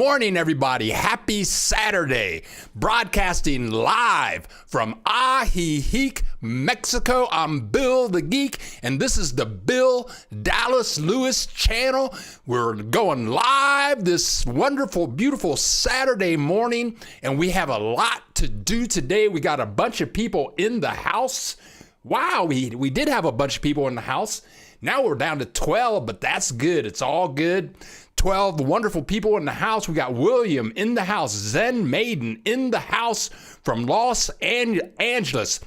morning, everybody. Happy Saturday. Broadcasting live from Ajijic, Mexico. I'm Bill the Geek, and this is the Bill Dallas Lewis channel. We're going live this wonderful, beautiful Saturday morning, and we have a lot to do today. We got a bunch of people in the house. Wow, we did have a bunch of people in the house. Now we're down to 12, but that's good. It's all good. 12 wonderful people in the house. We got William in the house, Zen Maiden in the house from Los Angeles,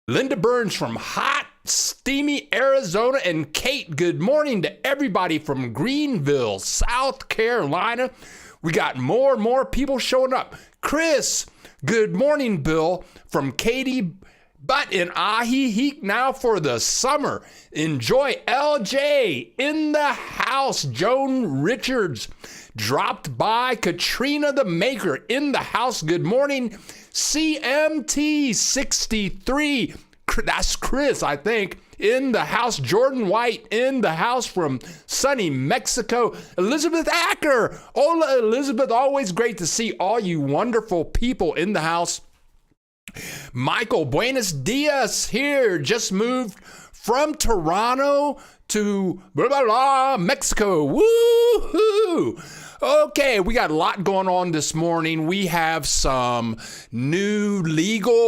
Linda Burns from hot, steamy Arizona, and Kate, good morning to everybody from Greenville, South Carolina. We got more and more people showing up. Chris, good morning, Bill, from Katy, but in Ajijic now for the summer. Enjoy. LJ in the house. Joan Richards dropped by. Katrina the Maker in the house. Good morning. CMT 63. That's Chris, I think, in the house. Jordan White in the house from sunny Mexico. Elizabeth Acker. Hola, Elizabeth. Always great to see all you wonderful people in the house. Michael, buenos dias here. Just moved from Toronto to blah, blah, blah, Mexico. Woo-hoo! Okay, we got a lot going on this morning. We have some new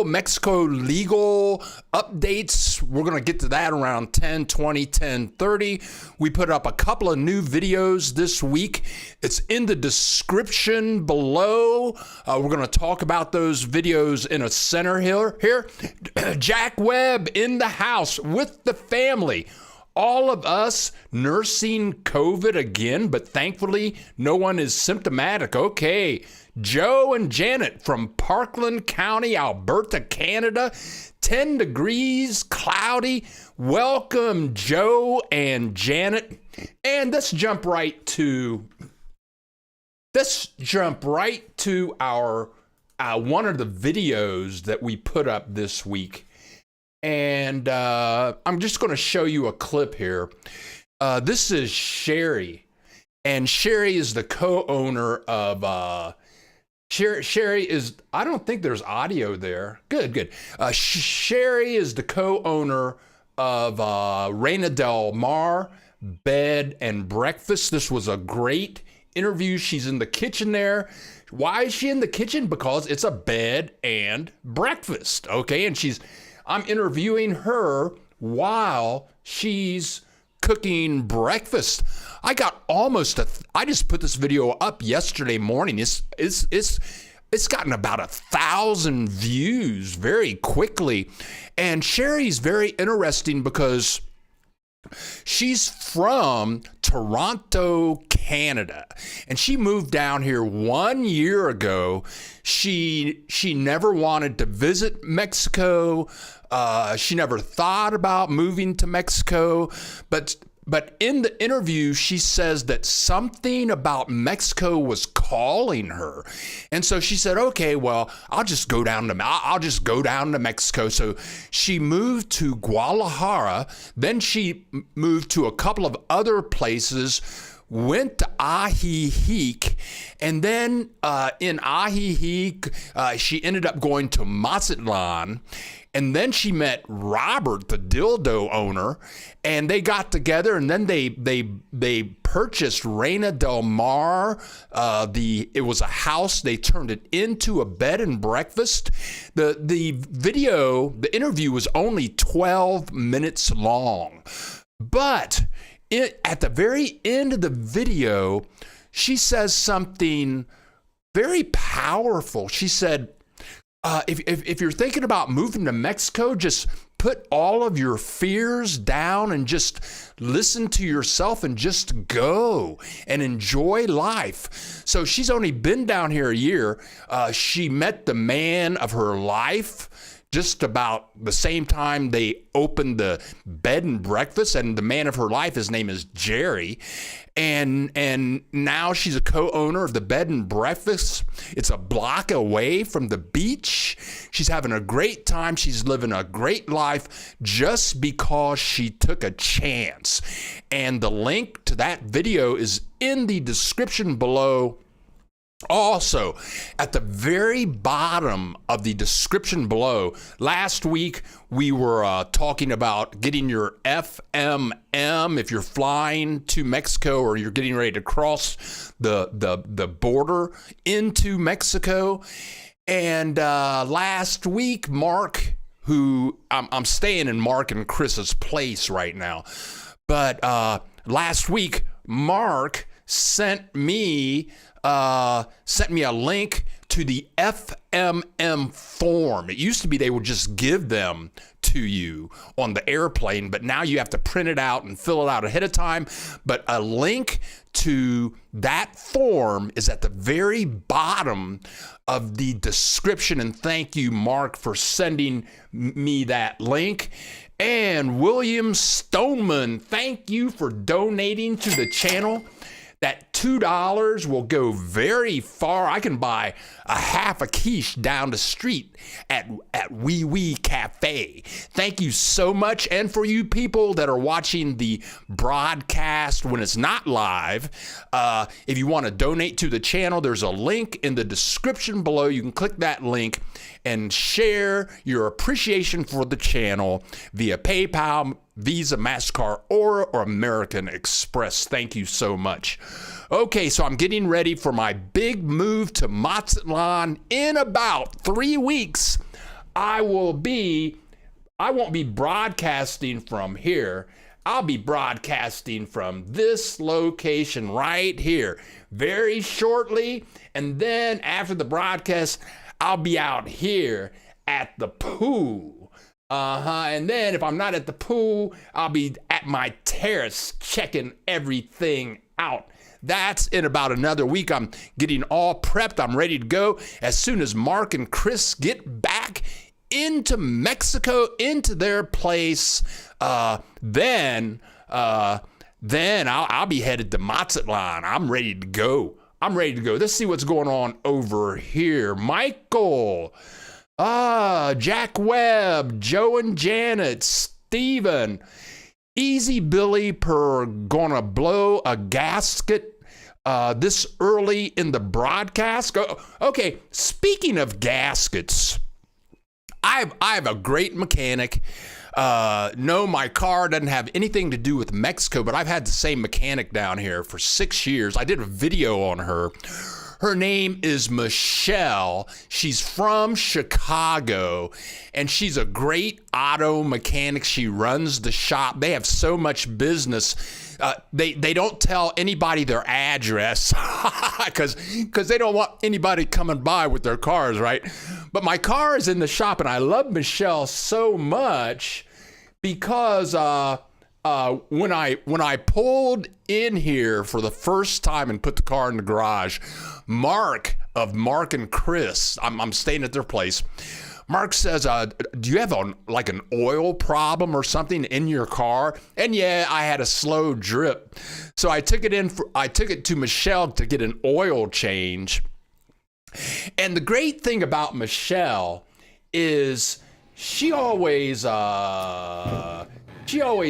Mexico legal updates. We're going to get to that around 10:20, 10:30. We put up a couple of new videos this week. It's in the description below. We're going to talk about those videos in a center here. Jack Webb in the house with the family. All of us nursing COVID again, but thankfully no one is symptomatic. Okay, Joe and Janet from Parkland County, Alberta, Canada. 10 degrees, cloudy. Welcome, Joe and Janet. And let's jump right to our one of the videos that we put up this week. And I'm just going to show you a clip here. This is Sherry. And Sherry is the co-owner of... Sherry is... I don't think there's audio there. Good. Sherry is the co-owner of Reina Del Mar Bed and Breakfast. This was a great interview. She's in the kitchen there. Why is she in the kitchen? Because it's a bed and breakfast. Okay, and I'm interviewing her while she's cooking breakfast. I got I just put this video up yesterday morning. It's gotten about 1,000 views very quickly. And Sherry's very interesting because she's from Toronto, Canada, and she moved down here 1 year ago. She never wanted to visit Mexico. She never thought about moving to Mexico, but in the interview, she says that something about Mexico was calling her. And so she said, okay, well, I'll just go down to Mexico. So she moved to Guadalajara. Then she moved to a couple of other places, went to Ajijic, and then in Ajijic, she ended up going to Mazatlan. And then she met Robert, the dildo owner, and they got together, and then they purchased Reina Del Mar. It was a house. They turned it into a bed and breakfast. The interview was only 12 minutes long. But at the very end of the video, she says something very powerful. She said, if you're thinking about moving to Mexico, just put all of your fears down and just listen to yourself and just go and enjoy life. So she's only been down here a year. She met the man of her life just about the same time they opened the bed and breakfast, and the man of her life, his name is Jerry. And now she's a co-owner of the bed and breakfast. It's a block away from the beach. She's having a great time. She's living a great life just because she took a chance. And the link to that video is in the description below. Also, at the very bottom of the description below, last week we were talking about getting your FMM if you're flying to Mexico or you're getting ready to cross the border into Mexico. And last week, Mark, who I'm staying in Mark and Chris's place right now, but last week, Mark sent me a link to the FMM form. It used to be they would just give them to you on the airplane, but now you have to print it out and fill it out ahead of time. But a link to that form is at the very bottom of the description. And thank you, Mark, for sending me that link. And William Stoneman, thank you for donating to the channel. That $2 will go very far. I can buy a half a quiche down the street at Wee Wee Cafe. Thank you so much. And for you people that are watching the broadcast when it's not live, if you want to donate to the channel, there's a link in the description below. You can click that link and share your appreciation for the channel via PayPal, Visa, MasterCard, or American Express. Thank you so much. Okay, so I'm getting ready for my big move to Mazatlan in about 3 weeks. I won't be broadcasting from here. I'll be broadcasting from this location right here very shortly. And then after the broadcast, I'll be out here at the pool. And then if I'm not at the pool, I'll be at my terrace checking everything out. That's in about another week. I'm getting all prepped. I'm ready to go. As soon as Mark and Chris get back into Mexico, into their place, then I'll be headed to Mazatlan. I'm ready to go. Let's see what's going on over here. Michael. Jack Webb, Joe and Janet, Steven, Easy Billy per gonna blow a gasket this early in the broadcast. Okay, speaking of gaskets, I have a great mechanic. No, my car doesn't have anything to do with Mexico, but I've had the same mechanic down here for 6 years. I did a video on her. Her name is Michelle. She's from Chicago, and she's a great auto mechanic. She runs the shop. They have so much business. They don't tell anybody their address because they don't want anybody coming by with their cars, right? But my car is in the shop, and I love Michelle so much because when I pulled in here for the first time and put the car in the garage, Mark and Chris, I'm staying at their place. Mark says, do you have an oil problem or something in your car? And yeah, I had a slow drip. So I took it to Michelle to get an oil change. And the great thing about Michelle is she always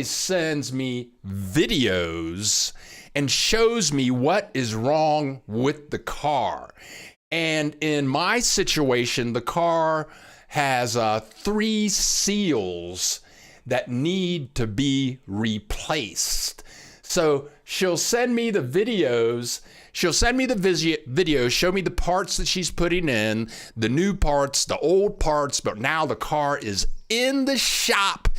sends me videos and shows me what is wrong with the car. And in my situation, the car has 3 seals that need to be replaced. So she'll send me the videos. She'll send me the videos, show me the parts that she's putting in, the new parts, the old parts, but now the car is in the shop,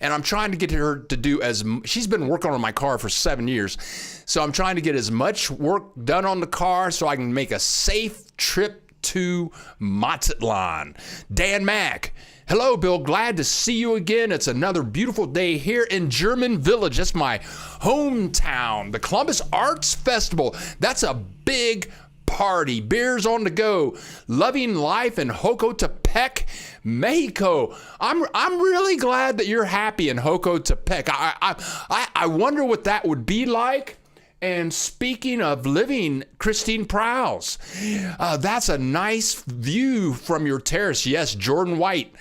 and I'm trying to get her to do she's been working on my car for 7 years, so I'm trying to get as much work done on the car so I can make a safe trip to Mazatlan. Dan Mack. Hello, Bill. Glad to see you again. It's another beautiful day here in German Village. That's my hometown. The Columbus Arts Festival. That's a big party. Beers on the go. Loving life in Jocotepec, Mexico. I'm really glad that you're happy in Jocotepec. I wonder what that would be like. And speaking of living, Christine Prowse, that's a nice view from your terrace. Yes, Jordan White.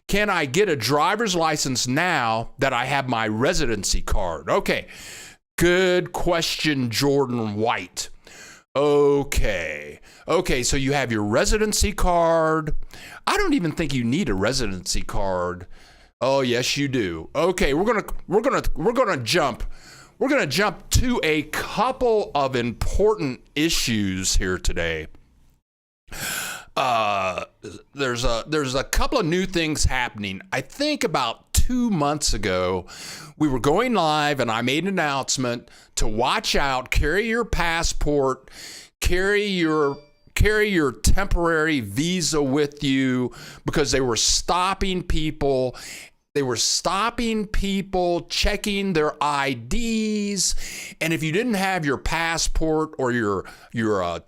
Can I get a driver's license now that I have my residency card? Okay, good question, Jordan White. Okay. Okay, so you have your residency card. I don't even think you need a residency card. Oh, yes, you do. Okay, we're gonna jump to a couple of important issues here today. There's a couple of new things happening. I think about 2 months ago, we were going live and I made an announcement to watch out, carry your passport, carry your temporary visa with you, because they were stopping people. They were stopping people, checking their IDs, and if you didn't have your passport or your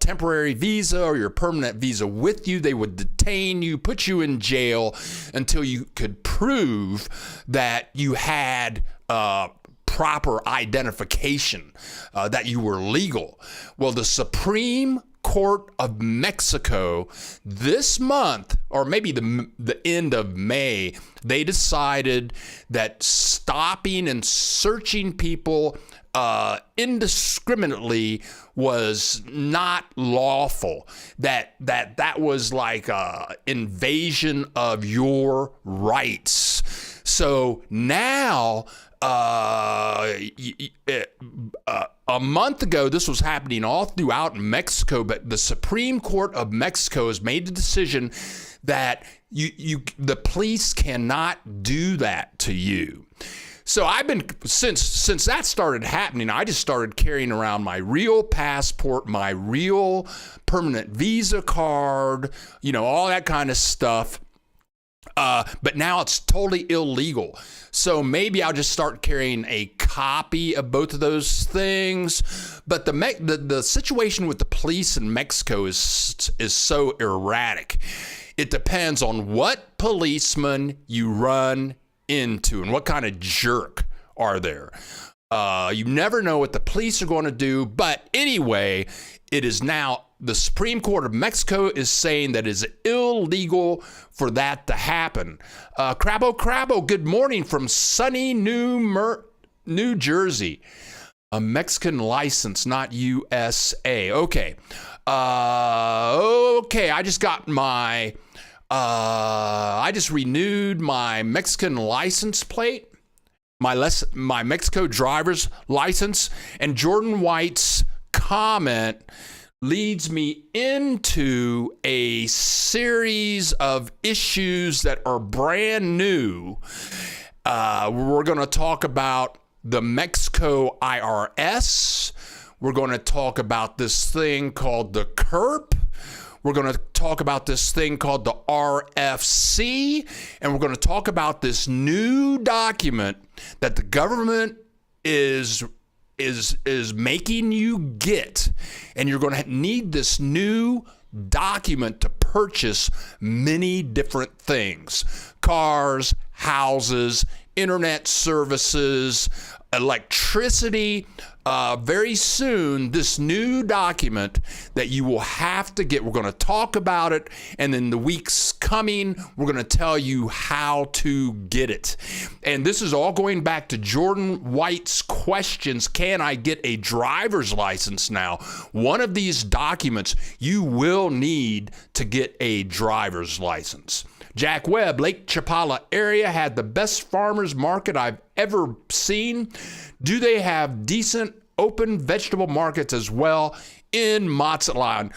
temporary visa or your permanent visa with you, they would detain you, put you in jail until you could prove that you had proper identification, that you were legal. Well, the Supreme Court of Mexico this month, or maybe the end of May, they decided that stopping and searching people indiscriminately was not lawful. That was like a invasion of your rights. So now, a month ago, this was happening all throughout Mexico, but the Supreme Court of Mexico has made the decision that the police cannot do that to you. So I've been, since that started happening, I just started carrying around my real passport, my real permanent visa card, all that kind of stuff. But now it's totally illegal. So maybe I'll just start carrying a copy of both of those things. But the situation with the police in Mexico is so erratic. It depends on what policeman you run into and what kind of jerk are there. You never know what the police are going to do. But anyway, it is now the Supreme Court of Mexico is saying that it is illegal for that to happen. Crabbo, good morning from sunny New Jersey. A Mexican license, not USA. Okay. Okay, I just got I just renewed my Mexican license plate, my Mexico driver's license, and Jordan White's comment leads me into a series of issues that are brand new. We're going to talk about the Mexico IRS. We're going to talk about this thing called the CURP. We're going to talk about this thing called the RFC. And we're going to talk about this new document that the government is making you get, and you're going to need this new document to purchase many different things: cars, houses, internet services, electricity. Very soon, this new document that you will have to get, we're going to talk about it, and in the weeks coming, we're going to tell you how to get it. And this is all going back to Jordan White's questions: can I get a driver's license now? One of these documents you will need to get a driver's license. Jack Webb, Lake Chapala area had the best farmers market I've ever seen. Do they have decent open vegetable markets as well in Mazatlan?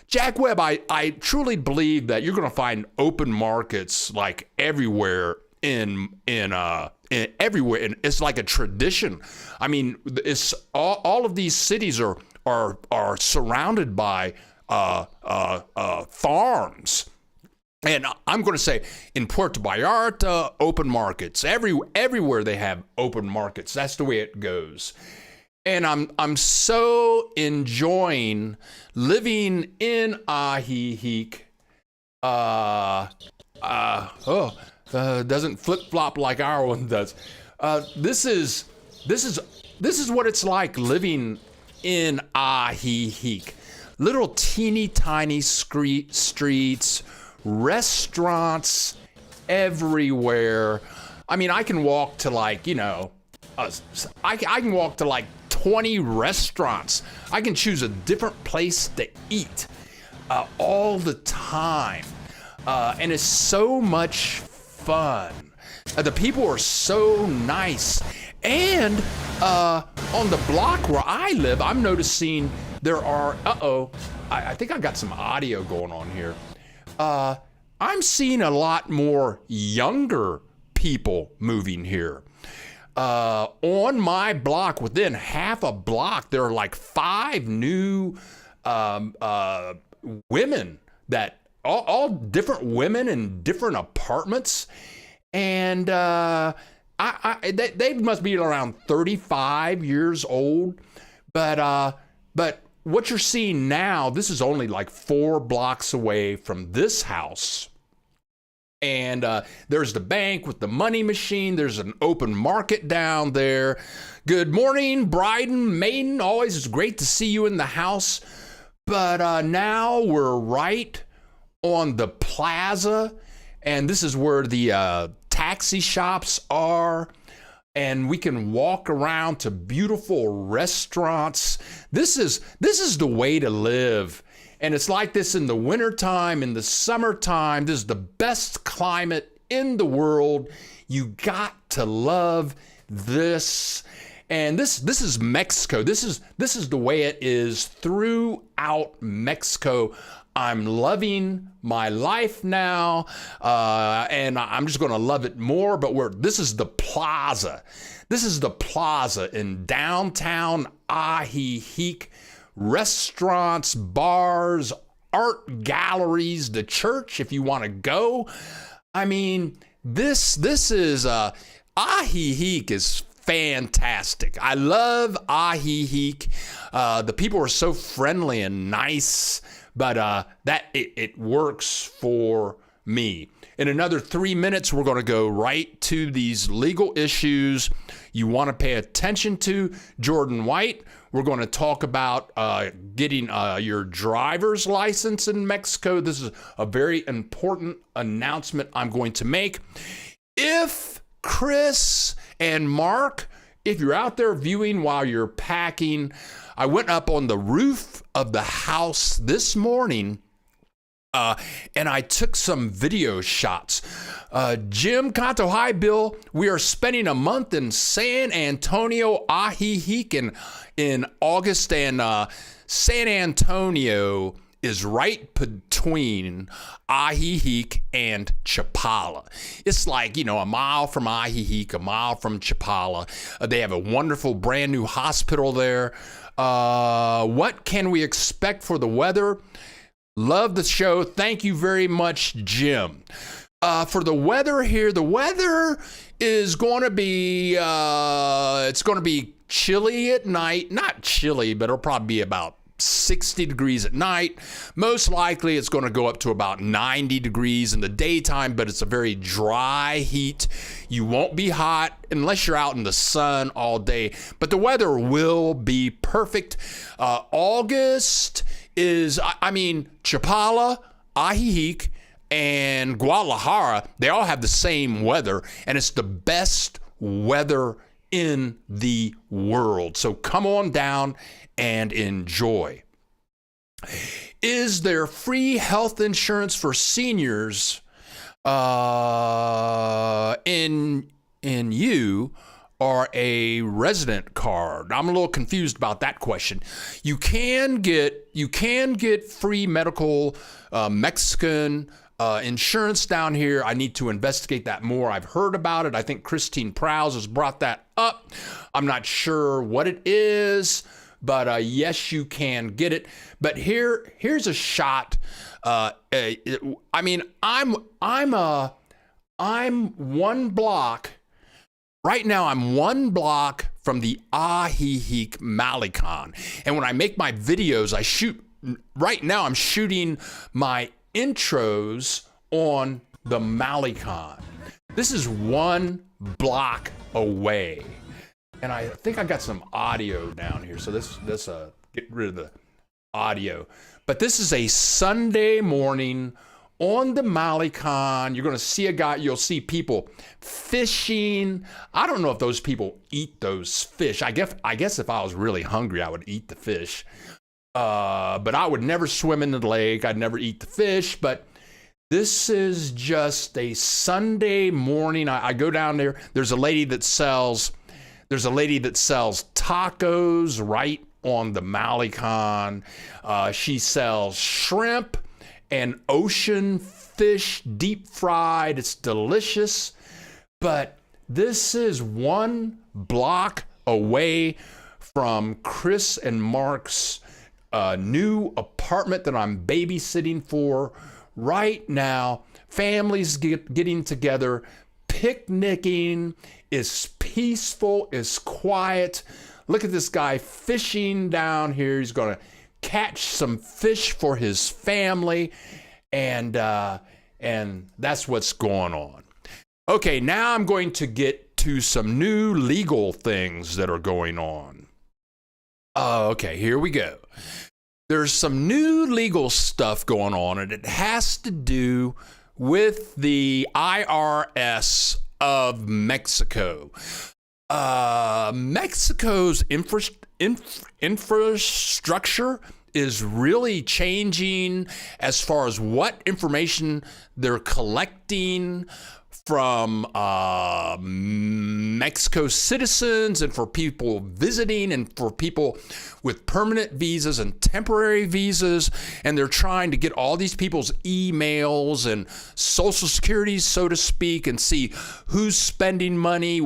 Jack Webb, I truly believe that you're going to find open markets like everywhere everywhere, and it's like a tradition. I mean, it's all of these cities are surrounded by farms. And I'm going to say in Puerto Vallarta, open markets. Everywhere they have open markets. That's the way it goes. And I'm so enjoying living in Ajijic. Doesn't flip flop like our one does. This is what it's like living in Ajijic. Little teeny tiny streets. Restaurants everywhere. I mean, I can walk to I can walk to like 20 restaurants. I can choose a different place to eat all the time. And it's so much fun. The people are so nice. And on the block where I live, I'm noticing there are, I think I got some audio going on here. I'm seeing a lot more younger people moving here. On my block, within half a block, there are like 5 new women that all different women in different apartments, and they must be around 35 years old. But what you're seeing now, this is only like 4 blocks away from this house. And there's the bank with the money machine. There's an open market down there. Good morning, Bryden, Maiden. Always it's great to see you in the house. But now we're right on the plaza. And this is where the taxi shops are. And we can walk around to beautiful restaurants. This is the way to live. And it's like this in the wintertime, in the summertime. This is the best climate in the world. You got to love this. And this is Mexico. This is the way it is throughout Mexico. I'm loving my life now, and I'm just going to love it more. But this is the plaza. This is the plaza in downtown Ajijic. Restaurants, bars, art galleries, the church, if you want to go. I mean, this is Ajijic is fantastic. I love Ajijic. The people are so friendly and nice, but it works for me. In another 3 minutes, we're going to go right to these legal issues you want to pay attention to. Jordan White, we're going to talk about getting your driver's license in Mexico. This is a very important announcement I'm going to make. If Chris and Mark, if you're out there viewing while you're packing, I went up on the roof of the house this morning and I took some video shots. Jim Canto, hi Bill. We are spending a month in San Antonio, Ajijic in August, and San Antonio is right between Ajijic and Chapala. It's like, a mile from Ajijic, a mile from Chapala. They have a wonderful brand new hospital there. What can we expect for the weather? Love the show. Thank you very much, Jim. For the weather here, the weather is going to be, it's going to be chilly at night. Not chilly, but it'll probably be about 60 degrees at night. Most likely it's going to go up to about 90 degrees in the daytime, but it's a very dry heat. You won't be hot unless you're out in the sun all day, but the weather will be perfect. August is, Chapala, Ajijic, and Guadalajara, they all have the same weather, and it's the best weather in the world. So come on down and enjoy. Is there free health insurance for seniors in you or a resident card? I'm a little confused about that question. You can get free medical Mexican insurance down here. I need to investigate that more. I've heard about it. I think Christine Prowse has brought that up. I'm not sure what it is, but yes, you can get it. But here's a shot. I'm one block. Right now, I'm one block from the Ajijic Malecon. And when I make my videos, right now I'm shooting my intros on the Malecon. This is one block away. And I think I got some audio down here. So this get rid of the audio. But this is a Sunday morning on the Malecon. You're going to see a guy, you'll see people fishing. I don't know if those people eat those fish. I guess if I was really hungry, I would eat the fish. But I would never swim in the lake. I'd never eat the fish. But this is just a Sunday morning. I go down there. There's a lady that sells tacos right on the Malecon. She sells shrimp and ocean fish, deep fried. It's delicious. But this is 1 block away from Chris and Mark's new apartment that I'm babysitting for right now. Families getting together, picnicking. It's peaceful, it's quiet. Look at this guy fishing down here. He's going to catch some fish for his family, and that's what's going on. Okay, now I'm going to get to some new legal things that are going on. Okay, here we go. There's some new legal stuff going on, and it has to do with the IRS of Mexico. Mexico's infrastructure is really changing as far as what information they're collecting from Mexico citizens and for people visiting and for people with permanent visas and temporary visas. And they're trying to get all these people's emails and social security, so to speak, and see who's spending money.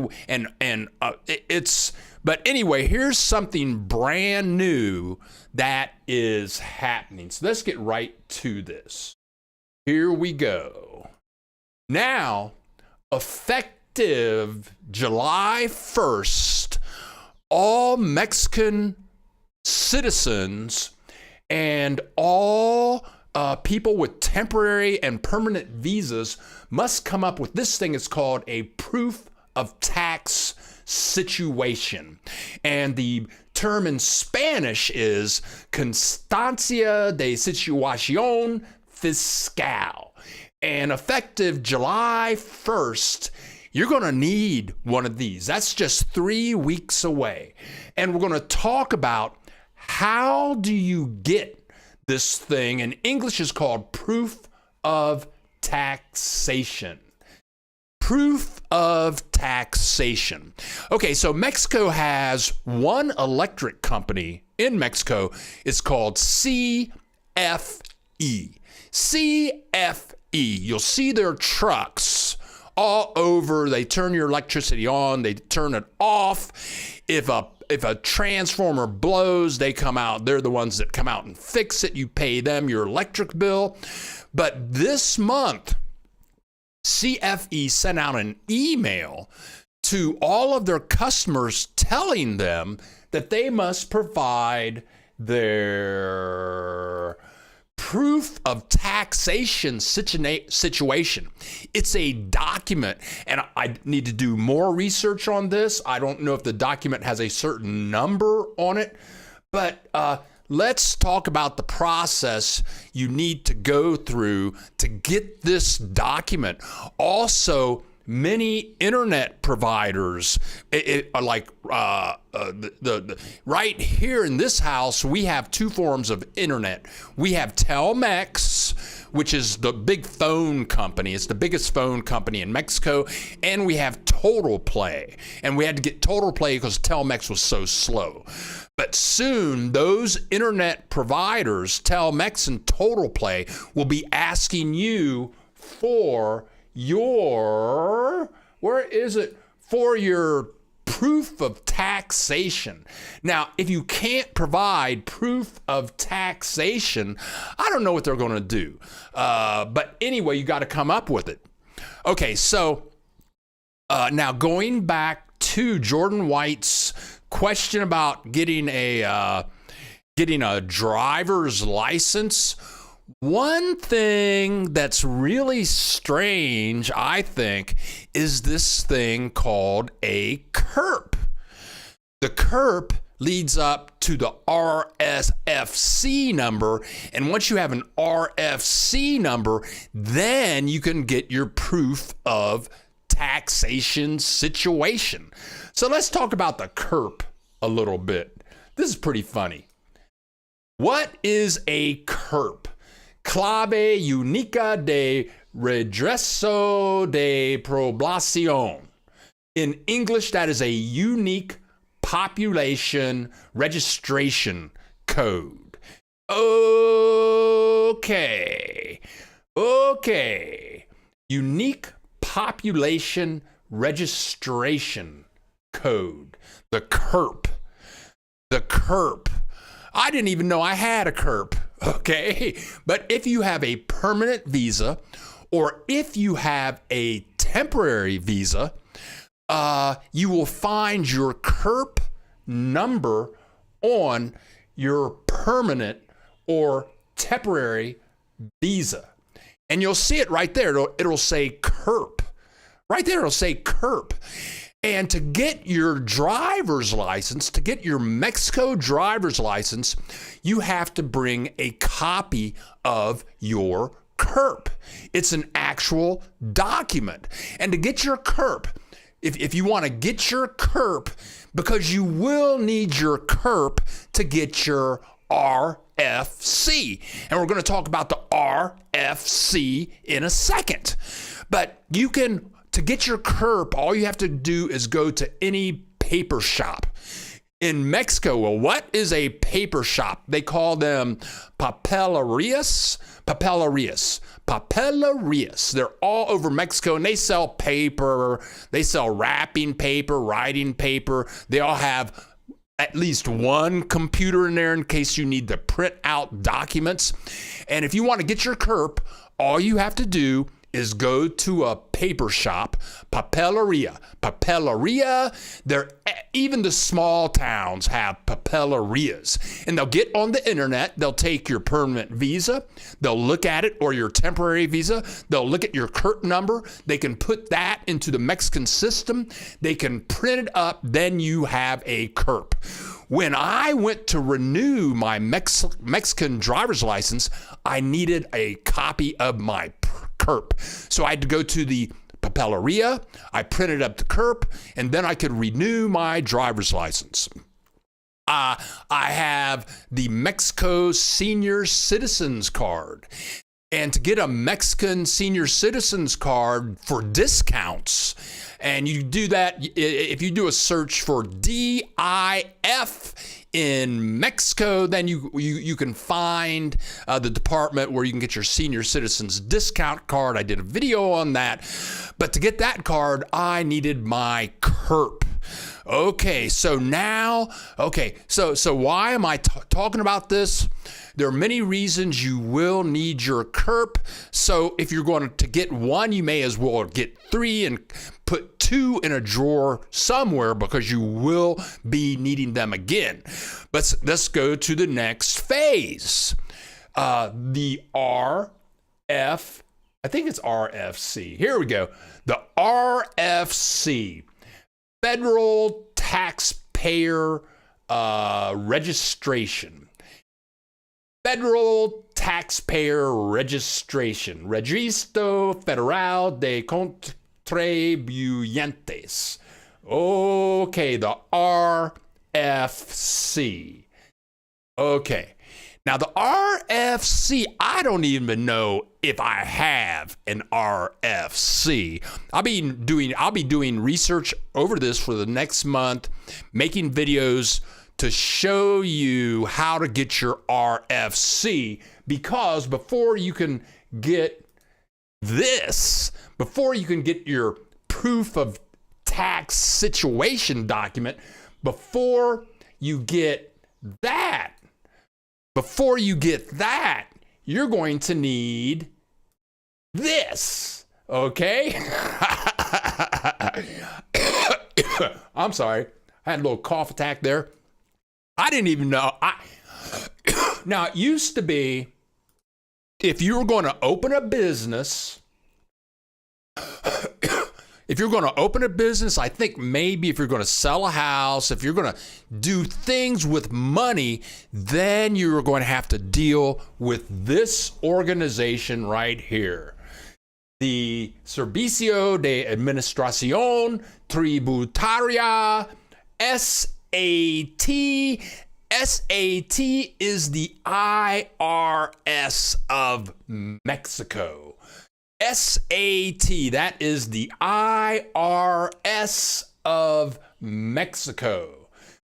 But anyway, here's something brand new that is happening. So let's get right to this. Here we go. Now, effective July 1st, all Mexican citizens and all people with temporary and permanent visas must come up with this thing. It's called a proof of tax situation. And the term in Spanish is constancia de situación fiscal. And effective July 1st, you're going to need one of these. That's just 3 weeks away. And we're going to talk about how do you get this thing. In English, is called proof of taxation. Proof of taxation. Okay, so Mexico has one electric company in Mexico. It's called CFE. CFE. You'll see their trucks all over. They turn your electricity on, they turn it off. If a transformer blows, they come out. They're the ones that come out and fix it. You pay them your electric bill. But this month, CFE sent out an email to all of their customers telling them that they must provide their proof of taxation situation. It's a document, and I need to do more research on this. I don't know if the document has a certain number on it, but let's talk about the process you need to go through to get this document. Also, many internet providers, right here in this house, we have two forms of internet. We have Telmex, which is the big phone company. It's the biggest phone company in Mexico. And we have Total Play. And we had to get Total Play because Telmex was so slow. But soon, those internet providers, Telmex and Total Play, will be asking you for your proof of taxation. Now, if you can't provide proof of taxation, I don't know what they're going to do. But anyway, you got to come up with it. Okay, so now going back to Jordan White's question about getting a driver's license. One thing that's really strange, I think, is this thing called a CURP. The CURP leads up to the RSFC number. And once you have an RFC number, then you can get your proof of taxation situation. So let's talk about the CURP a little bit. This is pretty funny. What is a CURP? Clave Única de Regreso de Población. In English, that is a unique population registration code. Okay. Unique population registration code. The CURP. I didn't even know I had a CURP. Okay. But if you have a permanent visa or if you have a temporary visa, you will find your CURP number on your permanent or temporary visa. And you'll see it right there. It'll say CURP. Right there, it'll say CURP. And to get your driver's license, to get your Mexico driver's license, you have to bring a copy of your CURP. It's an actual document. And to get your CURP, if you want to get your CURP, because you will need your CURP to get your RFC. And we're going to talk about the RFC in a second. But you can, to get your CURP, all you have to do is go to any paper shop. In Mexico, well, what is a paper shop? They call them papelerias. They're all over Mexico, and they sell paper. They sell wrapping paper, writing paper. They all have at least one computer in there in case you need to print out documents. And if you want to get your CURP, all you have to do is go to a paper shop, papeleria. Even the small towns have papelerias. And they'll get on the internet, they'll take your permanent visa, they'll look at it, or your temporary visa, they'll look at your CURP number, they can put that into the Mexican system, they can print it up, then you have a CURP. When I went to renew my Mexican driver's license, I needed a copy of my CURP. So I had to go to the papeleria, I printed up the CURP, and then I could renew my driver's license. I have the Mexico Senior Citizens Card. And to get a Mexican Senior Citizens Card for discounts, and you do that, if you do a search for DIF in Mexico, then you can find the department where you can get your senior citizens discount card. I did a video on that. But to get that card, I needed my CURP. Okay, so why am I talking about this? There are many reasons you will need your CURP. So if you're going to get one, you may as well get three and put two in a drawer somewhere because you will be needing them again. But let's go to the next phase. The I think it's RFC. Here we go. The RFC. Federal Taxpayer Registration. Federal Taxpayer Registration. Registro Federal de Contribuyentes. Okay, the RFC. Okay. Now the RFC, I don't even know if I have an RFC. I'll be doing research over this for the next month, making videos to show you how to get your RFC, because before you can get this, before you can get your proof of tax situation document, before you get that, you're going to need this, okay? I'm sorry. I had a little cough attack there. I didn't even know. Now, it used to be, if you were going to open a business, if you're going to open a business, I think maybe if you're going to sell a house, if you're going to do things with money, then you're going to have to deal with this organization right here. The Servicio de Administración Tributaria, SAT. SAT is the IRS of Mexico. SAT, that is the IRS of Mexico.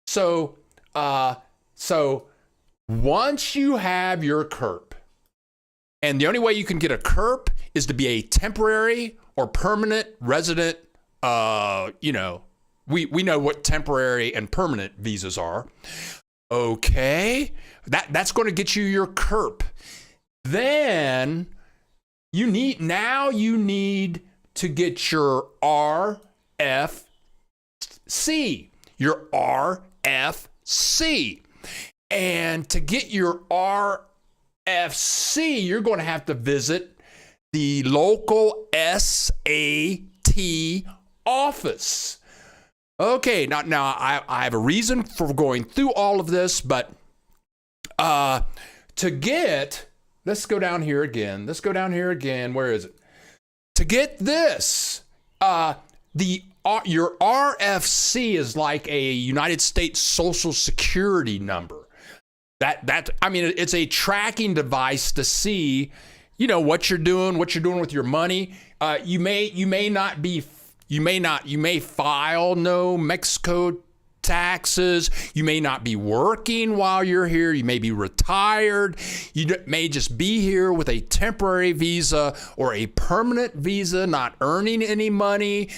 So once you have your CURP, and the only way you can get a CURP is to be a temporary or permanent resident. We know what temporary and permanent visas are. Okay, that's going to get you your CURP. Then you need to get your RFC. Your RFC. And to get your RFC, you're going to have to visit the local SAT office. Okay, now I have a reason for going through all of this, but to get, let's go down here again. Where is it? To get this, your RFC is like a United States Social Security number. It's a tracking device to see, what you're doing with your money. You may file no Mexico taxes. You may not be working while you're here. You may be retired. You may just be here with a temporary visa or a permanent visa, not earning any money.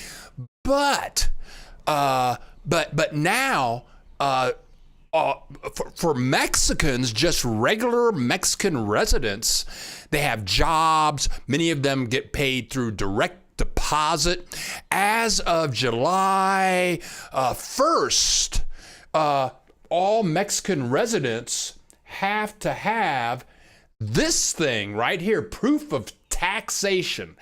But now, for Mexicans, just regular Mexican residents, they have jobs. Many of them get paid through direct deposit. As of July 1st, all Mexican residents have to have this thing right here, proof of taxation.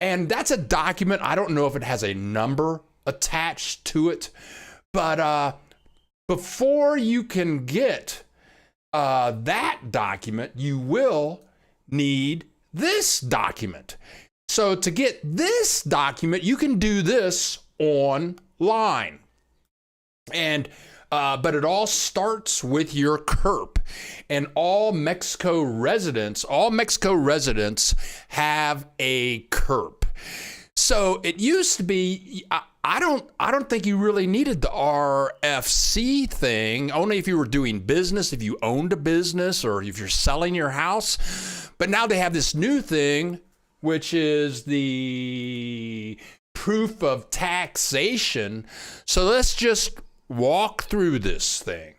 And that's a document. I don't know if it has a number attached to it, but before you can get that document, you will need this document. So to get this document, you can do this online. And but it all starts with your CURP. And all Mexico residents have a CURP. So it used to be, I don't think you really needed the RFC thing, only if you were doing business, if you owned a business, or if you're selling your house. But now they have this new thing, which is the proof of taxation. So let's just walk through this thing.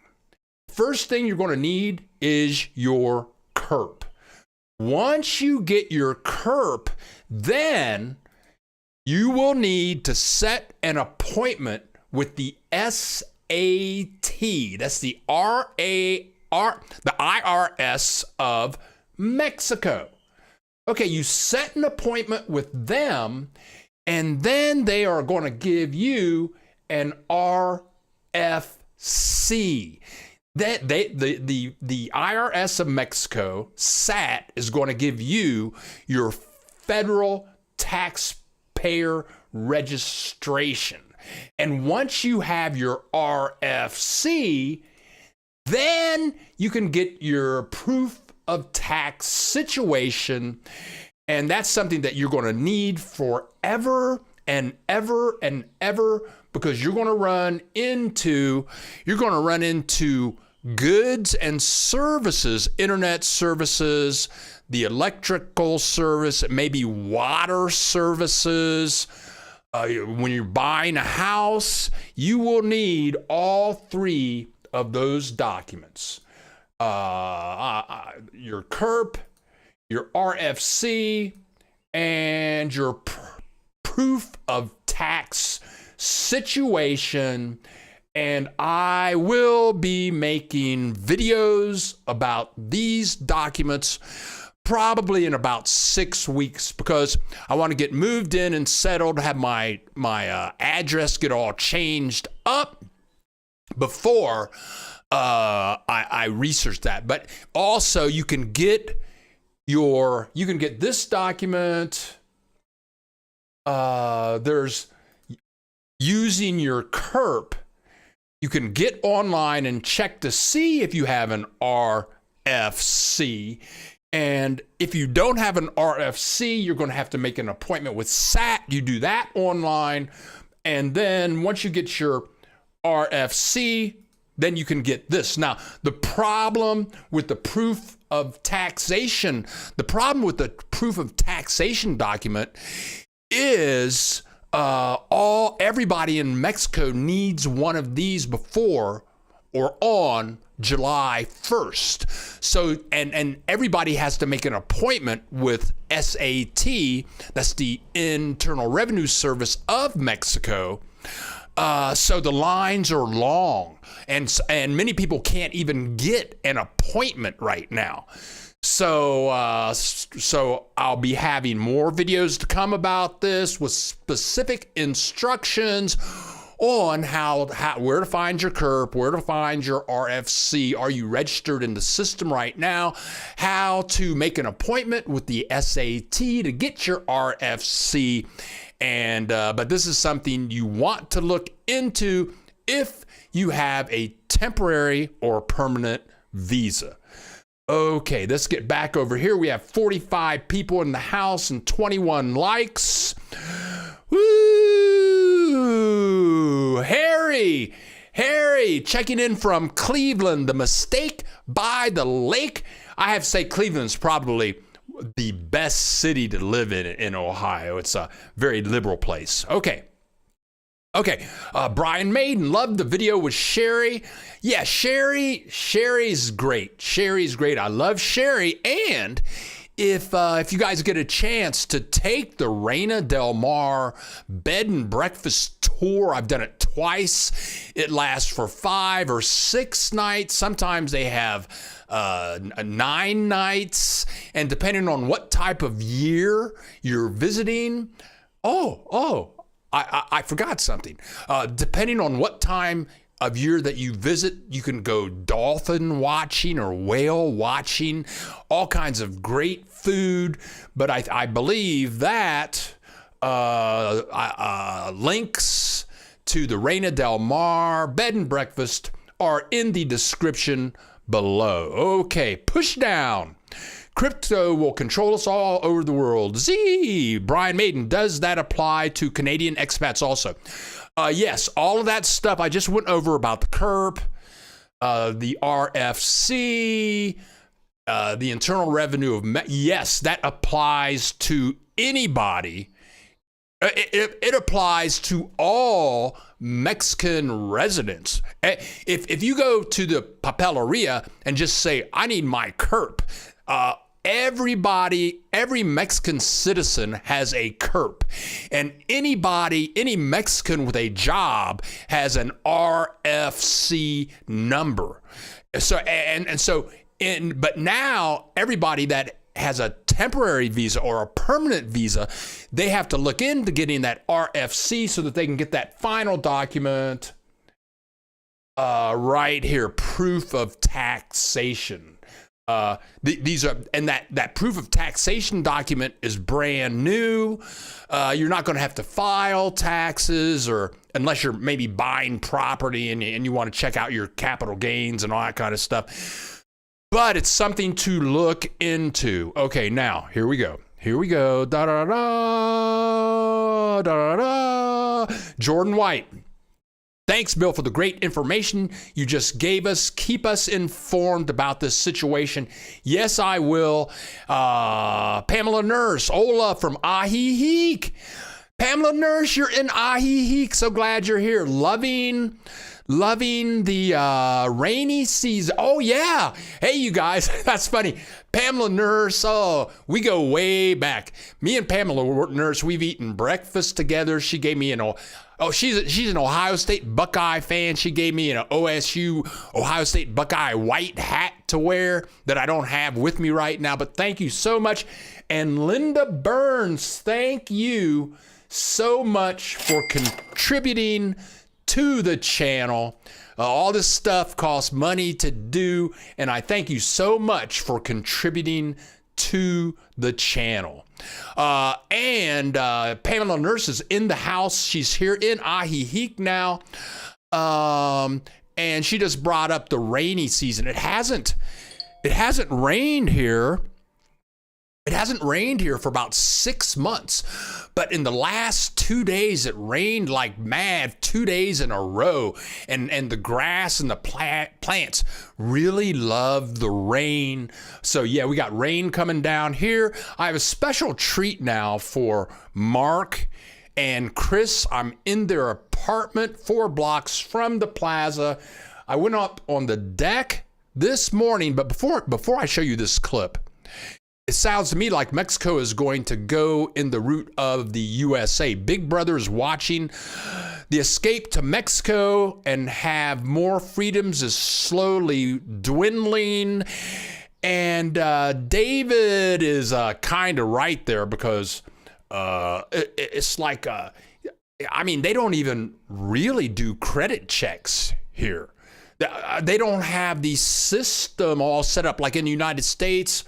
First thing you're going to need is your CURP. Once you get your CURP, then you will need to set an appointment with the SAT. That's the IRS of Mexico. Okay, you set an appointment with them, and then they are going to give you an RFC. The IRS of Mexico, SAT, is going to give you your federal taxpayer registration. And once you have your RFC, then you can get your proof of tax situation, and that's something that you're going to need forever and ever and ever, because you're going to run into goods and services, internet services, the electrical service, maybe water services. When you're buying a house, you will need all three of those documents. Your CURP, your RFC, and your proof of tax situation. And I will be making videos about these documents. probably in about 6 weeks, because I want to get moved in and settled, have my address get all changed up before I research that. But also you can get this document. There's using your CURP. You can get online and check to see if you have an RFC. And if you don't have an RFC, you're going to have to make an appointment with SAT. You do that online. And then once you get your RFC, then you can get this. Now, the problem with the proof of taxation document is everybody in Mexico needs one of these before or on July 1st. So, and everybody has to make an appointment with SAT, that's the Internal Revenue Service of Mexico. So the lines are long, and many people can't even get an appointment right now. So I'll be having more videos to come about this with specific instructions on where to find your CURP, where to find your RFC. Are you registered in the system right now? How to make an appointment with the SAT to get your RFC. And but this is something you want to look into if you have a temporary or permanent visa. Okay, let's get back over here. We have 45 people in the house and 21 likes. Woo! Harry checking in from Cleveland. The mistake by the lake. I have to say Cleveland's probably the best city to live in Ohio. It's a very liberal place. Okay. Brian Maiden, loved the video with Sherry. Yeah, Sherry's great. Sherry's great. I love Sherry. And if you guys get a chance to take the Reina Del Mar bed and breakfast tour, I've done it twice. It lasts for 5 or 6 nights. Sometimes they have 9 nights, and depending on what type of year you're visiting, I forgot something. Depending on what time of year that you visit, you can go dolphin watching or whale watching, all kinds of great food. But I believe that links to the Reina Del Mar bed and breakfast are in the description below. Okay, push down. Crypto will control us all over the world. Brian Maiden, does that apply to Canadian expats also? Yes, all of that stuff I just went over about the CURP, the RFC, the Internal Revenue yes, that applies to anybody. It applies to all Mexican residents. If you go to the papeleria and just say, I need my CURP, every Mexican citizen has a CURP, and any Mexican with a job has an RFC number. But now everybody that has a temporary visa or a permanent visa, they have to look into getting that RFC so that they can get that final document right here, proof of taxation. These are, and that proof of taxation document is brand new. You're not going to have to file taxes, or unless you're maybe buying property and you want to check out your capital gains and all that kind of stuff. But it's something to look into. Okay, now here we go. Da da da da da. Jordan White. Thanks, Bill, for the great information you just gave us. Keep us informed about this situation. Yes, I will. Pamela Nurse, Ola from Ajijic. Pamela Nurse, you're in Ajijic. So glad you're here. Loving the rainy season. Oh, yeah. Hey, you guys, that's funny. Pamela Nurse, we go way back. Me and Pamela Nurse, we've eaten breakfast together. She gave me Oh, she's an Ohio State Buckeye fan. She gave me an OSU Ohio State Buckeye white hat to wear that I don't have with me right now. But thank you so much. And Linda Burns, thank you so much for contributing to the channel. All this stuff costs money to do, and I thank you so much for contributing to the channel. And Pamela Nurse is in the house. She's here in Ajijic now. And she just brought up the rainy season. It hasn't rained here. It hasn't rained here for about 6 months, but in the last 2 days, it rained like mad 2 days in a row, and the grass and the plants really love the rain. So yeah, we got rain coming down here. I have a special treat now for Mark and Chris. I'm in their apartment 4 blocks from the plaza. I went up on the deck this morning, but before I show you this clip, it sounds to me like Mexico is going to go in the route of the USA. Big Brother is watching. The escape to Mexico and have more freedoms is slowly dwindling. And David is kind of right there, because it's like, I mean, they don't even really do credit checks here. They don't have the system all set up like in the United States.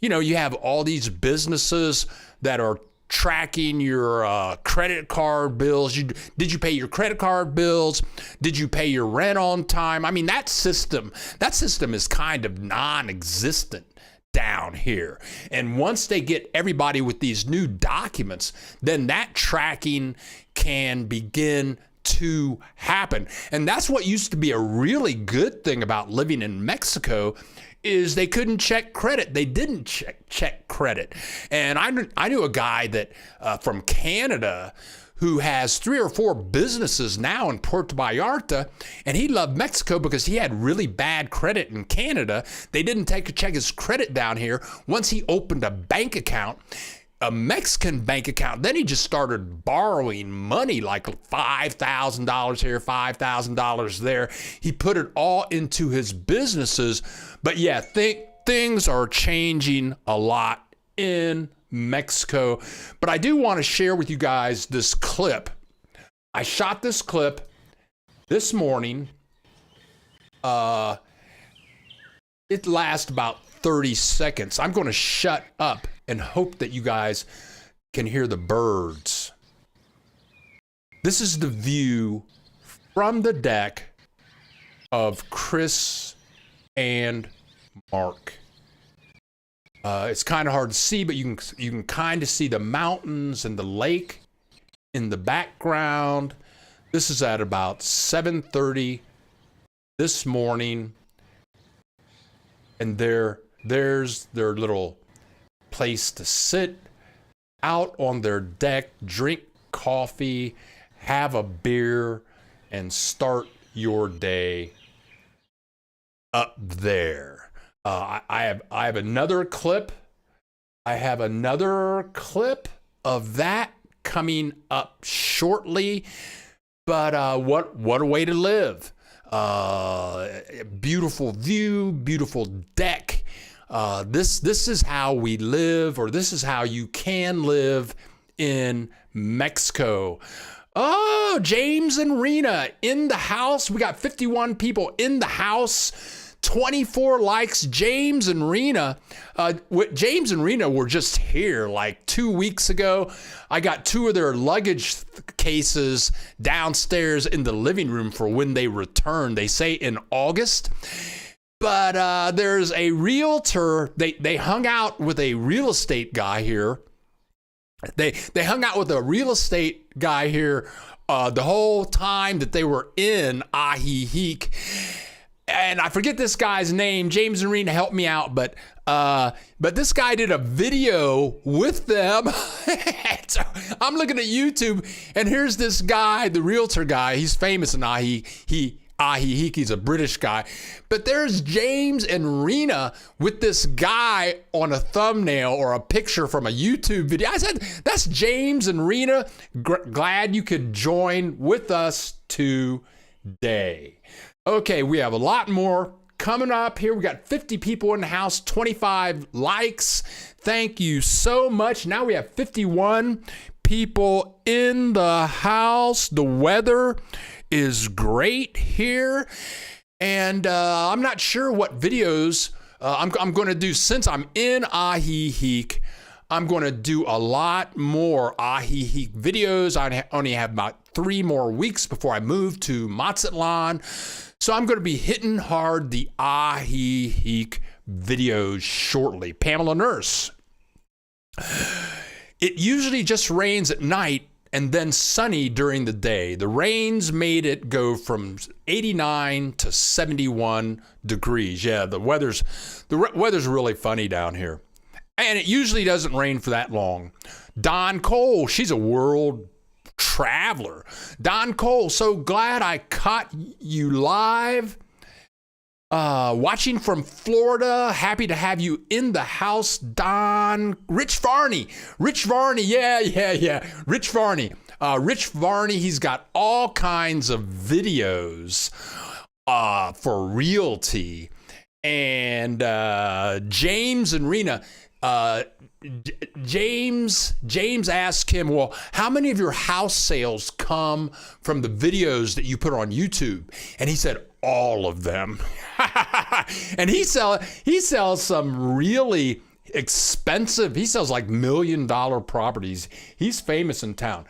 You know, you have all these businesses that are tracking your credit card bills. Did you pay your credit card bills? Did you pay your rent on time? I mean, that system is kind of non-existent down here. And once they get everybody with these new documents, then that tracking can begin to happen. And that's what used to be a really good thing about living in Mexico, is they couldn't check credit. They didn't check credit. And I knew a guy that from Canada who has 3 or 4 businesses now in Puerto Vallarta, and he loved Mexico because he had really bad credit in Canada. They didn't check his credit down here. Once he opened a bank account, a Mexican bank account, then he just started borrowing money, like $5,000 here, $5,000 there. He put it all into his businesses. But yeah, things are changing a lot in Mexico. But I do want to share with you guys this clip. I shot this clip this morning. It lasts about 30 seconds. I'm going to shut up and hope that you guys can hear the birds. This is the view from the deck of Chris and Mark. It's kind of hard to see, but you can kind of see the mountains and the lake in the background. This is at about 7:30 this morning, and there's their little place to sit out on their deck, drink coffee, have a beer, and start your day up there. I have another clip. I have another clip of that coming up shortly. But what a way to live. Beautiful view, beautiful deck. This is how we live, or this is how you can live in Mexico. Oh, James and Rena in the house. We got 51 people in the house. 24 likes. James and Rena. James and Rena were just here like 2 weeks ago. I got 2 of their luggage cases downstairs in the living room for when they return. They say in August. But there's a realtor. They hung out with a real estate guy here. They hung out with a real estate guy here the whole time that they were in Ajijic. And I forget this guy's name. James and Rena, help me out. But this guy did a video with them. So I'm looking at YouTube, and here's this guy, the realtor guy. He's famous in Ajijic. Ajijic, he's a British guy. But there's James and Rena with this guy on a thumbnail or a picture from a YouTube video. I said, that's James and Rena. Glad you could join with us today. Okay, we have a lot more coming up here. We got 50 people in the house, 25 likes. Thank you so much. Now we have 51 people in the house. The weather is great here. And I'm not sure what videos I'm going to do. Since I'm in Ajijic, I'm going to do a lot more Ajijic videos. I only have about 3 more weeks before I move to Mazatlan. So I'm going to be hitting hard the Ajijic videos shortly. Pamela Nurse. It usually just rains at night and then sunny during the day. The rains made it go from 89 to 71 degrees. Yeah, the weather's really funny down here. And it usually doesn't rain for that long. Don Cole, she's a world traveler. Don Cole, so glad I caught you live. Watching from Florida. Happy to have you in the house, Don. Rich Varney, yeah. Rich Varney. Rich Varney, he's got all kinds of videos for realty. And James and Rena. James asked him, well, how many of your house sales come from the videos that you put on YouTube? And he said, all of them. And he sells some really expensive, he sells like $1 million properties. He's famous in town.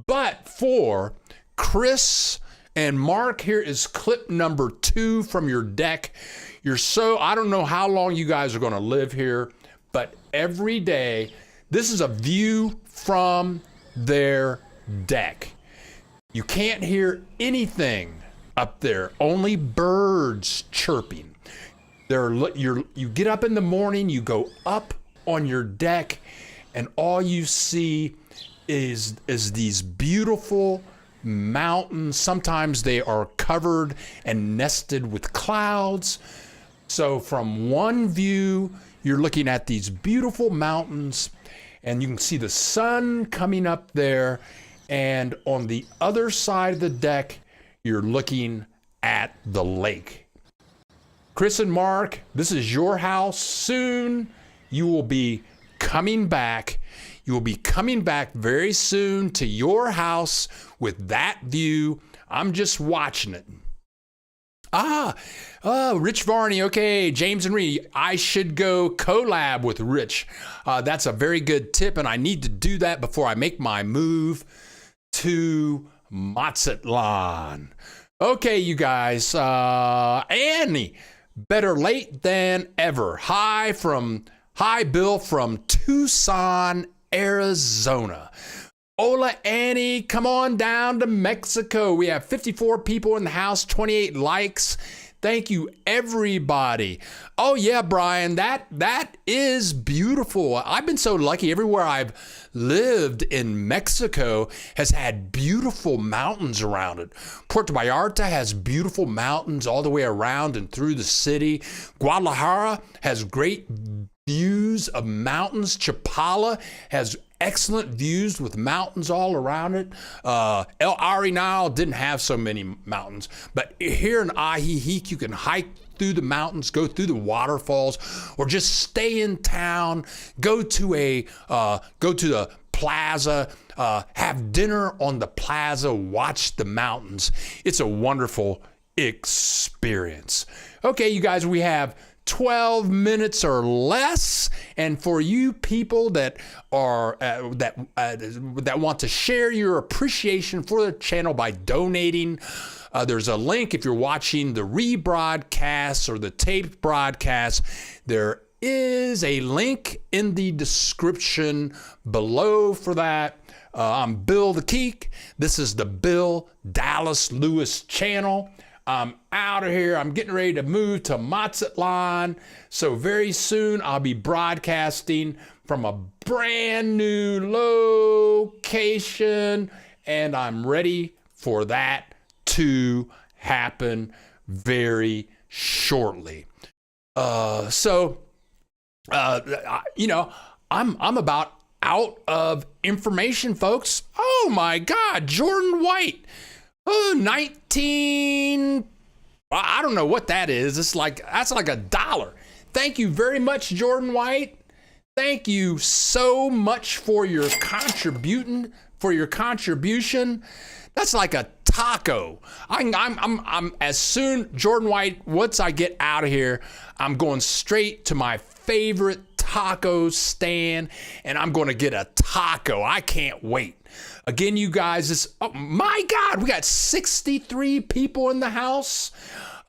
But for Chris and Mark, here is clip number 2 from your deck. I don't know how long you guys are going to live here, but every day, this is a view from their deck. You can't hear anything up there, only birds chirping. You get up in the morning, you go up on your deck, and all you see is these beautiful mountains. Sometimes they are covered and nested with clouds. So from one view, you're looking at these beautiful mountains, and you can see the sun coming up there. And on the other side of the deck, you're looking at the lake. Chris and Mark, this is your house. Soon you will be coming back. You will be coming back very soon to your house with that view. I'm just watching it. Rich Varney. Okay, James and Reed. I should go collab with Rich. That's a very good tip, and I need to do that before I make my move to Mazatlan. Okay, you guys. Annie, better late than ever. Hi, Bill from Tucson, Arizona. Hola, Annie. Come on down to Mexico. We have 54 people in the house, 28 likes. Thank you, everybody. Oh, yeah, Brian, that is beautiful. I've been so lucky. Everywhere I've lived in Mexico has had beautiful mountains around it. Puerto Vallarta has beautiful mountains all the way around and through the city. Guadalajara has great views of mountains. Chapala has excellent views with mountains all around it. El Arenal didn't have so many mountains, but here in Ajijic, you can hike through the mountains, go through the waterfalls, or just stay in town, go to the plaza, have dinner on the plaza, watch the mountains. It's a wonderful experience. Okay, you guys, we have 12 minutes or less, and for you people that are that want to share your appreciation for the channel by donating, there's a link. If you're watching the rebroadcast or the taped broadcast, there is a link in the description below for that. I'm Bill the Geek. This is the Bill Dallas Lewis channel. I'm out of here. I'm getting ready to move to Mazatlan. So very soon I'll be broadcasting from a brand new location, and I'm ready for that to happen very shortly. You know, I'm about out of information, folks. Oh my God, Jordan White, 19. I don't know what that is. That's like $1. Thank you very much, Jordan White. Thank you so much for your contribution. That's like a taco. I'm as soon, Jordan White, once I get out of here, I'm going straight to my favorite taco stand and I'm going to get a taco. I can't wait. Again, you guys, oh my God, we got 63 people in the house.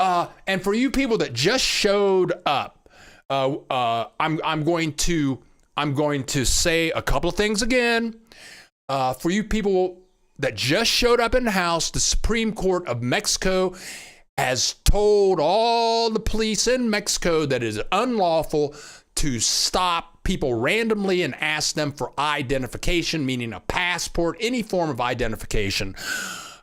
And for you people that just showed up, I'm going to say a couple of things again. For you people that just showed up in the house, the Supreme Court of Mexico has told all the police in Mexico that it is unlawful to stop people randomly and ask them for identification, meaning a passport, any form of identification.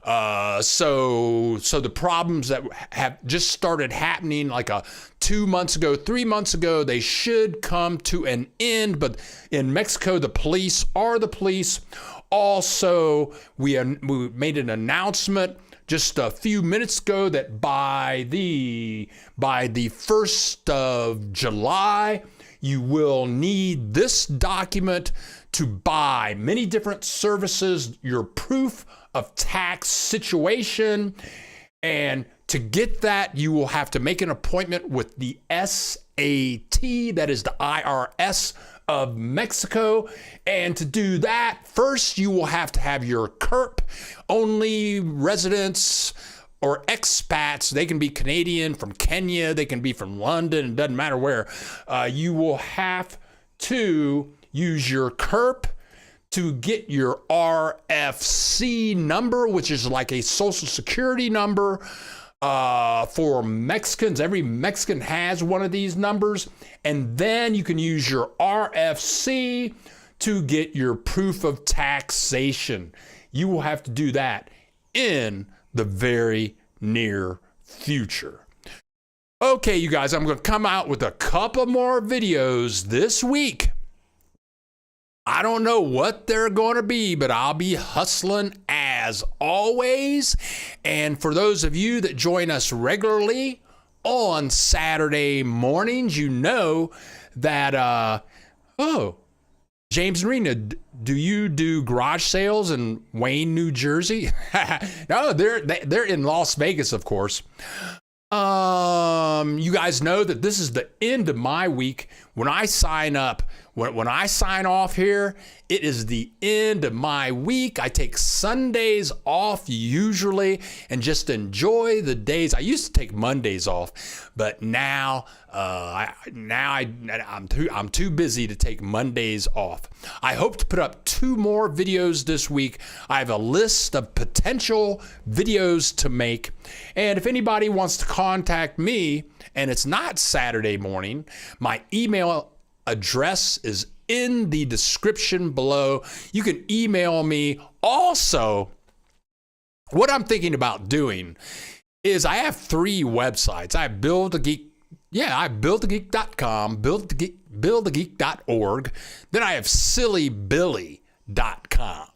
So the problems that have just started happening like 2 months ago, 3 months ago, they should come to an end. But in Mexico, the police are the police. Also, we made an announcement just a few minutes ago that by the 1st of July, you will need this document to buy many different services, your proof of tax situation. And to get that, you will have to make an appointment with the SAT, that is the IRS of Mexico. And to do that, first you will have to have your CURP. Only residents or expats, they can be Canadian, from Kenya, they can be from London, it doesn't matter where. You will have to use your CURP to get your RFC number, which is like a social security number for Mexicans. Every Mexican has one of these numbers. And then you can use your RFC to get your proof of taxation. You will have to do that in the very near future. Okay, you guys, I'm going to come out with a couple more videos this week. I don't know what they're going to be, but I'll be hustling as always. And for those of you that join us regularly on Saturday mornings, you know that, James and Rena, do you do garage sales in Wayne, New Jersey? No, they're in Las Vegas, of course. You guys know that this is the end of my week. When I sign up, when I sign off here, it is the end of my week. I take Sundays off usually and just enjoy the days. I used to take Mondays off, but now I'm too busy to take Mondays off. I hope to put up 2 more videos this week. I have a list of potential videos to make, and if anybody wants to contact me and it's not Saturday morning, my email address is in the description below. You can email me. Also, what I'm thinking about doing is I have 3 websites. I have Bill the Geek. Yeah, I have BillTheGeek.com, BillTheGeek.org. Then I have SillyBilly.com.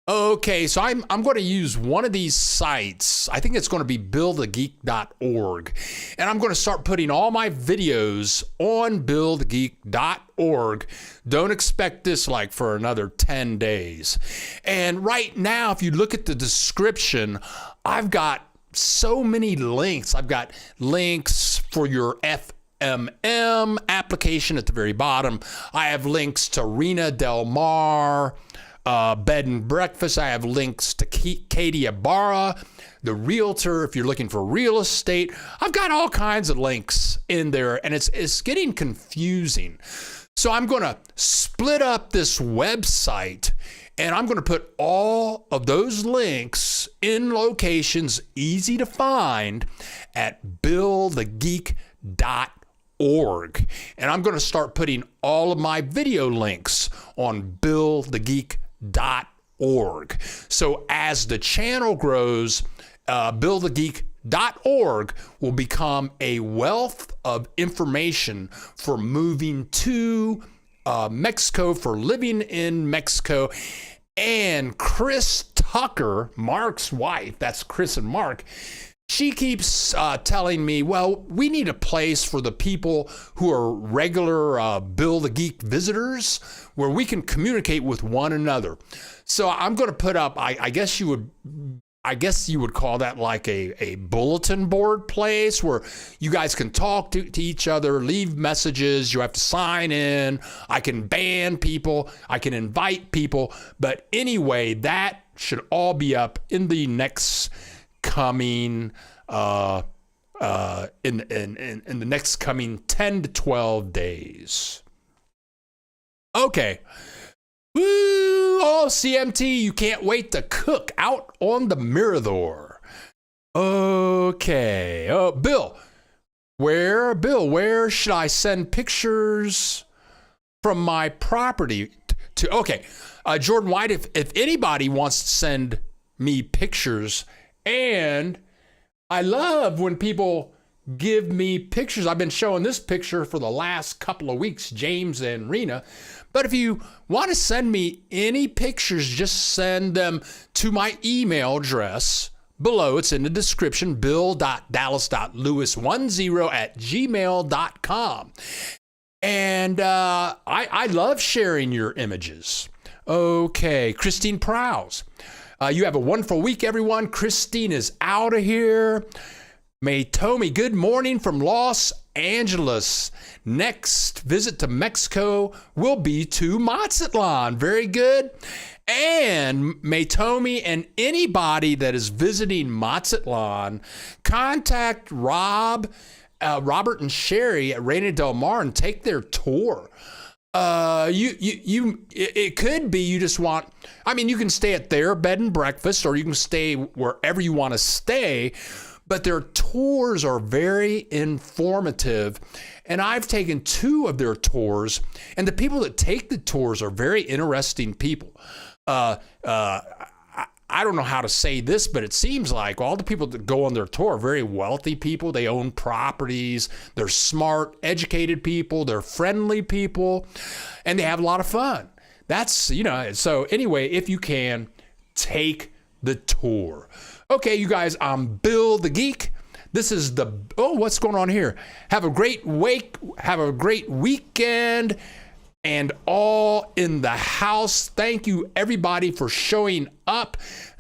Okay, so I'm going to use one of these sites. I think it's going to be BillTheGeek.org. And I'm going to start putting all my videos on BillTheGeek.org. Don't expect this like for another 10 days. And right now, if you look at the description, I've got so many links. I've got links for your FMM application at the very bottom. I have links to Rena Del Mar, bed and breakfast. I have links to Katie Ibarra, the realtor, if you're looking for real estate. I've got all kinds of links in there, and it's getting confusing. So I'm going to split up this website, and I'm going to put all of those links in locations easy to find at BillTheGeek.org. And I'm going to start putting all of my video links on BillTheGeek.org. So as the channel grows, BillTheGeek .org will become a wealth of information for moving to Mexico, for living in Mexico. And Chris Tucker, Mark's wife, that's Chris and Mark, she keeps telling me, well, we need a place for the people who are regular Bill the Geek visitors where we can communicate with one another. So I'm going to put up, I guess you would call that like a bulletin board place where you guys can talk to each other, leave messages. You have to sign in. I can ban people. I can invite people. But anyway, that should all be up in the next coming in the next coming 10 to 12 days. Okay. Woo! Oh, CMT, you can't wait to cook out on the Mirador. Okay. Oh, Bill, where should I send pictures from my property to? Okay. Jordan White, if anybody wants to send me pictures, and I love when people give me pictures. I've been showing this picture for the last couple of weeks, James and Rena. But if you want to send me any pictures, just send them to my email address below. It's in the description, bill.dallas.lewis10@gmail.com. And I love sharing your images. Okay, Christine Prowse. You have a wonderful week, everyone. Christine is out of here. Maytomi, good morning from Los Angeles. Next visit to Mexico will be to Mazatlan. Very good. And Maytomi and anybody that is visiting Mazatlan, contact Robert and Sherry at Reina Del Mar and take their tour. It could be you just want, you can stay at their bed and breakfast, or you can stay wherever you want to stay, but their tours are very informative. And I've taken 2 of their tours, and the people that take the tours are very interesting people. I don't know how to say this, but it seems like all the people that go on their tour are very wealthy people. They own properties. They're smart, educated people. They're friendly people, and they have a lot of fun. That's, so anyway, if you can, take the tour. Okay, you guys, I'm Bill the Geek. This is what's going on here? Have a great weekend, and all in the house. Thank you, everybody, for showing up.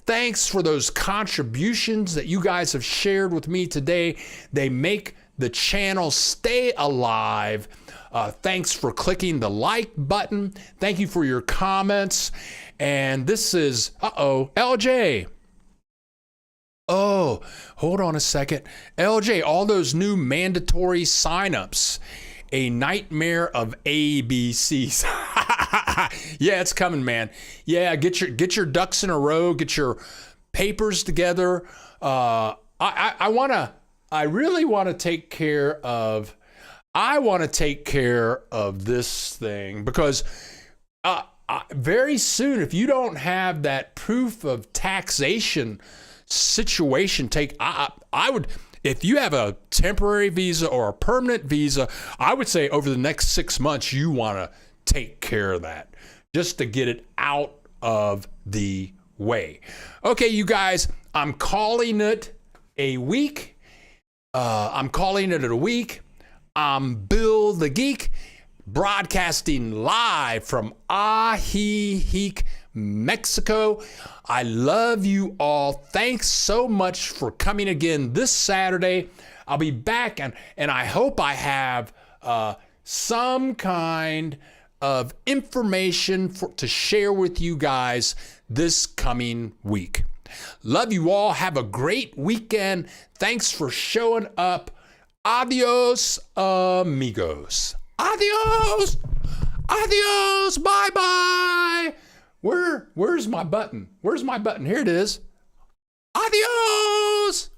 Thanks for those contributions that you guys have shared with me today. They make the channel stay alive. Thanks for clicking the like button. Thank you for your comments. And this is, LJ. Oh, hold on a second. LJ, all those new mandatory signups. A nightmare of ABCs. Yeah, it's coming, man. Yeah, get your ducks in a row. Get your papers together. I really want to take care of. I want to take care of this thing because very soon, if you don't have that proof of taxation situation, I would. If you have a temporary visa or a permanent visa, I would say over the next 6 months, you want to take care of that just to get it out of the way. Okay, you guys, I'm calling it a week. I'm Bill the Geek, broadcasting live from Ajijic, Mexico. I love you all. Thanks so much for coming again this Saturday. I'll be back, and I hope I have some kind of information to share with you guys this coming week. Love you all. Have a great weekend. Thanks for showing up. Adios, amigos. Adios. Adios. Bye-bye. Where's my button? Where's my button? Here it is. Adios!